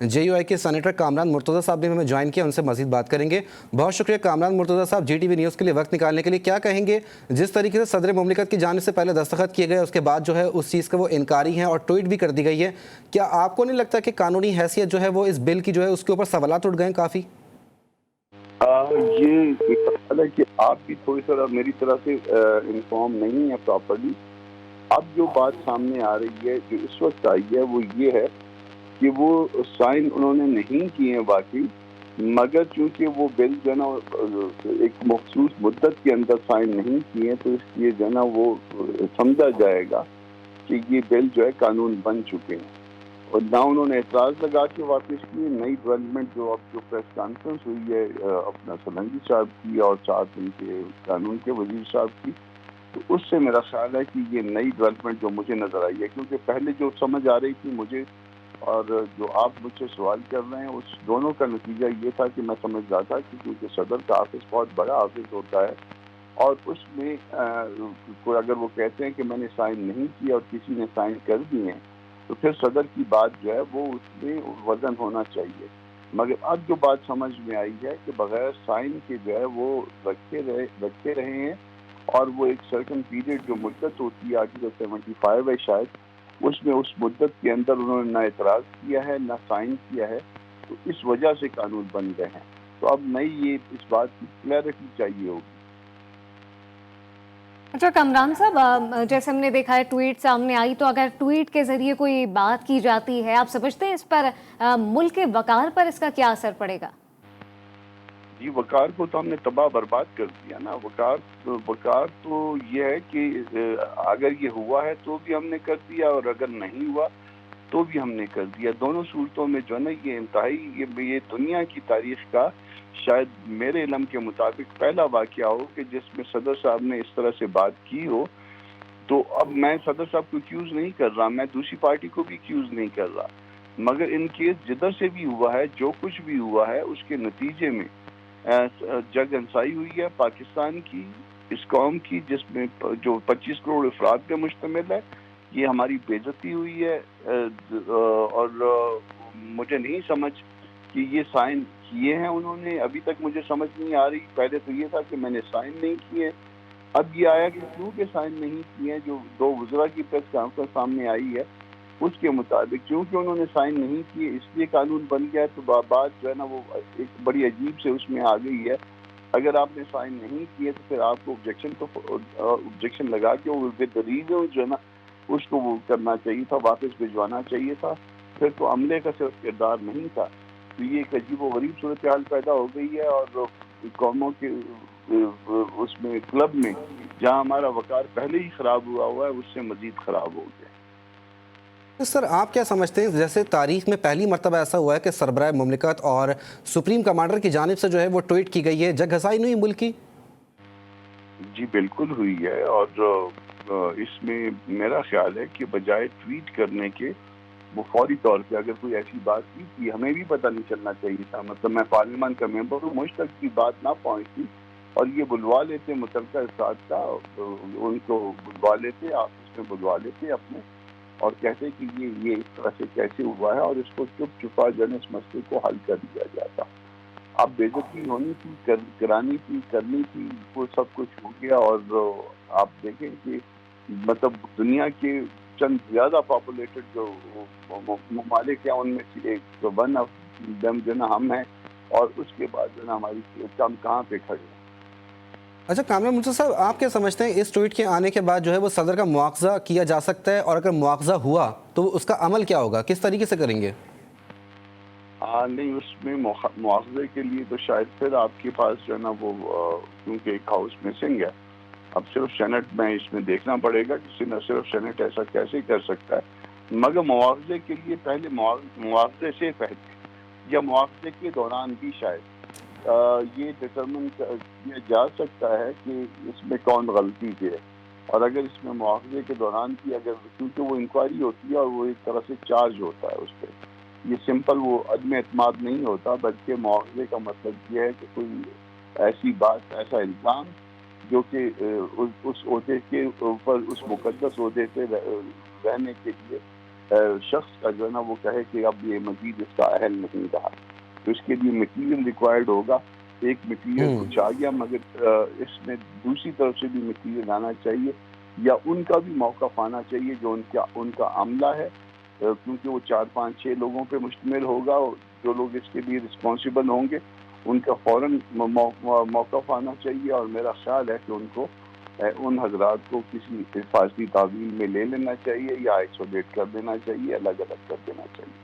JUI के senator Kamran Murtaza साहब ने हमें ज्वाइन किया, उनसे मज़ीद बात करेंगे। बहुत शुक्रिया कामरान मुर्तज़ा साहब GTV न्यूज़ के लिए वक्त निकालने के लिए। क्या कहेंगे, जिस तरीके से सदर मुमलिकत की जानिब से पहले दस्तखत किए गए, उसके बाद जो है उस चीज़ का वो इनकारी हैं और ट्वीट भी कर दी गई है, क्या आपको नहीं लगता कि कानूनी हैसियत जो है वो इस बिल की जो है उसके ऊपर सवालात उठ गए हैं काफ़ी? ये एक सवाल है कि आप भी थोड़ी सा मेरी तरह से इन्फॉर्म नहीं है प्रॉपर्ली। अब जो बात सामने आ रही है, जो इस वक्त आई है, वो ये है कि वो साइन उन्होंने नहीं किए हैं वाकई, मगर चूंकि वो बिल जो है ना एक मखसूस मुद्दत के अंदर साइन नहीं किए, तो इसलिए जो है ना वो समझा जाएगा कि ये बिल जो है कानून बन चुके हैं। और ना उन्होंने एतराज़ लगा के वापस किए। नई डेवलपमेंट जो अब जो प्रेस कॉन्फ्रेंस हुई है अपना सोलंकी साहब की और साथ उनके कानून के वजीर साहब की, तो उससे मेरा ख्याल है कि ये नई डेवलपमेंट जो मुझे नज़र आई है, क्योंकि पहले जो समझ आ रही थी मुझे और जो आप मुझसे सवाल कर रहे हैं, उस दोनों का नतीजा ये था कि मैं समझ रहा था कि क्योंकि सदर का ऑफिस बहुत बड़ा ऑफिस होता है और उसमें कोई अगर वो कहते हैं कि मैंने साइन नहीं किया और किसी ने साइन कर दिए हैं, तो फिर सदर की बात जो है वो उसमें वजन होना चाहिए। मगर अब जो बात समझ में आई है कि बगैर साइन के जो है वो रखे रहे हैं और वो एक सर्कन पीरियड जो मुद्दत होती है, आर्टिकल 75 है शायद, उसमें उस मुद्दत के अंदर उन्होंने ना एतराज़ किया है ना साइन किया है, तो इस वजह से कानून बन गए हैं। तो अब नई ये इस बात की क्लैरिटी चाहिए होगी। अच्छा कामरान साहब, जैसे हमने देखा है ट्वीट सामने आई, तो अगर ट्वीट के जरिए कोई बात की जाती है, आप समझते हैं इस पर मुल्क के वकार पर इसका क्या असर पड़ेगा? जी, वकार को तो हमने तबाह बर्बाद कर दिया ना। वकार तो ये है कि अगर ये हुआ है तो भी हमने कर दिया और अगर नहीं हुआ तो भी हमने कर दिया। दोनों सूरतों में जो है ना ये इंतहाई ये दुनिया की तारीख का शायद मेरे इल्म के मुताबिक पहला वाक़या हो कि जिसमें सदर साहब ने इस तरह से बात की हो। तो अब मैं सदर साहब को एक्यूज़ नहीं कर रहा, मैं दूसरी पार्टी को भी एक्यूज़ नहीं कर रहा, मगर इन केस जिधर से भी हुआ है, जो कुछ भी हुआ है, उसके नतीजे में जग अंसाई हुई है पाकिस्तान की, इस कौम की, जिसमें जो 25 करोड़ अफराद पे मुश्तमिल है। ये हमारी बेइज्जती हुई है और मुझे नहीं समझ कि ये साइन किए हैं उन्होंने, अभी तक मुझे समझ नहीं आ रही। पहले तो ये था कि मैंने साइन नहीं किए, अब ये आया कि क्यों के साइन नहीं किए। जो दो वज़रा की प्रेस कॉन्फ्रेंस सामने आई है उसके मुताबिक क्योंकि उन्होंने साइन नहीं किए इसलिए कानून बन गया। तो बात जो है ना वो एक बड़ी अजीब से उसमें आ गई है। अगर आपने साइन नहीं किए तो फिर आपको ऑब्जेक्शन लगा के विद रीजन जो है ना उसको वो करना चाहिए था, वापस भिजवाना चाहिए था। फिर तो अमले का सिर्फ किरदार नहीं था। तो ये एक अजीब व गरीब सूरत हाल पैदा हो गई है और कौमों के उसमें क्लब में जहाँ हमारा वकार पहले ही खराब हुआ है उससे मजीद खराब हो गया। तो सर आप क्या समझते हैं, जैसे तारीख में पहली मर्तबा ऐसा हुआ है कि सरबराह मुमलिकत और सुप्रीम कमांडर की जानिब से जो है वो ट्वीट की गई है, जग घसाई नहीं मुल्क की? जी बिल्कुल हुई है और इसमें मेरा ख्याल है कि बजाय ट्वीट करने के वो फौरी तौर पे अगर कोई ऐसी बात की थी, हमें भी पता नहीं चलना चाहिए था। मतलब मैं पार्लियामेंट का मेंबर हूँ, मुझ तक की बात ना पहुँचती और ये बुलवा लेते मुतलका अफराद का, उनको बुलवा लेते, आपस में बुलवा लेते अपने और कहते कि ये इस तरह से कैसे हुआ है और इसको चुप चुपा जो है इस मसले को हल कर दिया जाता। अब बेइज्जती होनी थी, करानी थी, करनी थी, वो सब कुछ हो गया। और आप देखें कि मतलब दुनिया के चंद ज़्यादा पॉपुलेटेड जो ममालिक हैं उनमें से एक वन ऑफ देम जो ना हम हैं और उसके बाद जो ना हमारी हम कहाँ पे खड़े हैं। अच्छा कामरान मुर्तज़ा साहब, आप क्या समझते हैं इस ट्वीट के आने के बाद जो है वो सदर का मुआवजा किया जा सकता है, और अगर मुआवजा हुआ तो उसका अमल क्या होगा, किस तरीके से करेंगे? नहीं, उसमें मुआवजे के लिए तो शायद फिर आपके पास जो है ना वो क्योंकि एक हाउस मिसिंग है, अब सिर्फ सेनेट में इसमें देखना पड़ेगा कि सिर्फ सेनेट ऐसा कैसे कर सकता है। मगर मुआवजे के लिए पहले मुआवजे से पहले या मुआवजे के दौरान भी शायद ये डिटरमिन किया जा सकता है कि इसमें कौन गलती की है। और अगर इसमें मुआवजे के दौरान भी अगर, क्योंकि वो इंक्वायरी होती है और वो एक तरह से चार्ज होता है उस पर, ये सिंपल वो अदम एतमाद नहीं होता, बल्कि मुआवजे का मतलब ये है कि कोई ऐसी बात, ऐसा इल्ज़ाम जो कि उस ओहदे के ऊपर, उस मुकद्दस ओहदे पे रहने के लिए شخص کا جو ہے نا وہ کہے کہ اب یہ مزید اس کا اہل نہیں رہا، تو اس کے لیے مٹیریل ریکوائرڈ ہوگا. ایک مٹیریل کچھ آ گیا، مگر اس میں دوسری طرف سے بھی مٹیریل آنا چاہیے، یا ان کا بھی موقف آنا چاہیے جو ان کا عملہ ہے، کیونکہ وہ 4 5 6 لوگوں پہ مشتمل ہوگا. جو لوگ اس کے لیے رسپانسیبل ہوں گے ان کا فوراً موقف آنا چاہیے، اور میرا خیال ہے کہ ان کو ان حضرات کو کسی حفاظتی تعویل میں لے لینا چاہیے، یا آئسولیٹ کر دینا چاہیے، الگ الگ کر دینا چاہیے.